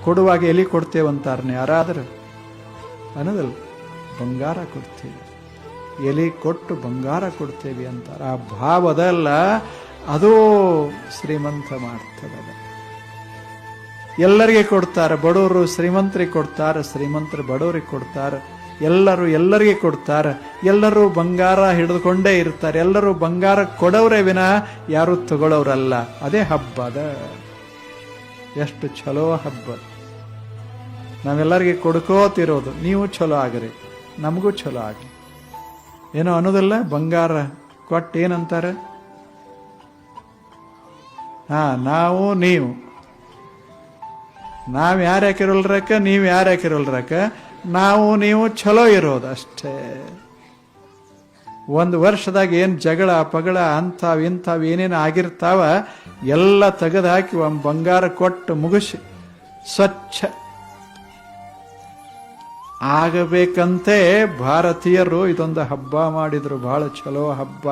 ಕೊಡುವಾಗ ಎಲಿ ಕೊಡ್ತೇವಂತಾರನೆ ಯಾರಾದರೂ ಅನ್ನೋದಲ್ಲ, ಬಂಗಾರ ಕೊಡ್ತೇವೆ, ಎಲಿ ಕೊಟ್ಟು ಬಂಗಾರ ಕೊಡ್ತೇವೆ ಅಂತಾರೆ. ಆ ಭಾವದಲ್ಲ, ಅದು ಶ್ರೀಮಂತ ಮಾಡ್ತದಲ್ಲ. ಎಲ್ಲರಿಗೆ ಕೊಡ್ತಾರೆ, ಬಡವರು ಶ್ರೀಮಂತರಿಗೆ ಕೊಡ್ತಾರೆ, ಶ್ರೀಮಂತರು ಬಡವರಿಗೆ ಕೊಡ್ತಾರೆ, ಎಲ್ಲರೂ ಎಲ್ಲರಿಗೆ ಕೊಡ್ತಾರೆ, ಎಲ್ಲರೂ ಬಂಗಾರ ಹಿಡಿದುಕೊಂಡೇ ಇರ್ತಾರೆ, ಎಲ್ಲರೂ ಬಂಗಾರ ಕೊಡೋರೇ ವಿನ ಯಾರು ತಗೊಳ್ಳೋರಲ್ಲ. ಅದೇ ಹಬ್ಬದ ಎಷ್ಟು ಚಲೋ ಹಬ್ಬ. ನಾವೆಲ್ಲರಿಗೆ ಕೊಡ್ಕೋತಿರೋದು, ನೀವು ಚಲೋ ಆಗ್ರಿ, ನಮಗೂ ಚಲೋ ಆಗ್ರಿ. ಏನೋ ಅನ್ನೋದಿಲ್ಲ, ಬಂಗಾರ ಕೊಟ್ಟು ಏನಂತಾರೆ, ನಾವು ನೀವು ಯಾರು ಹಾಕಿರೋಲ್ರಕ್ಕ, ನೀವು ಯಾರು ಹಾಕಿರೋಲ್ರಕ್ಕ, ನಾವು ನೀವು ಚಲೋ ಇರೋದು ಅಷ್ಟೇ. ಒಂದು ವರ್ಷದಾಗ ಏನು ಜಗಳ ಪಗಳ ಇಂಥವು ಏನೇನು ಆಗಿರ್ತಾವ ಎಲ್ಲ ತೆಗೆದು ಹಾಕಿ ಒಂದು ಬಂಗಾರ ಕೊಟ್ಟು ಮುಗಿಸಿ ಸ್ವಚ್ಛ ಆಗಬೇಕಂತೆ ಭಾರತೀಯರು ಇದೊಂದು ಹಬ್ಬ ಮಾಡಿದ್ರು. ಬಹಳ ಚಲೋ ಹಬ್ಬ.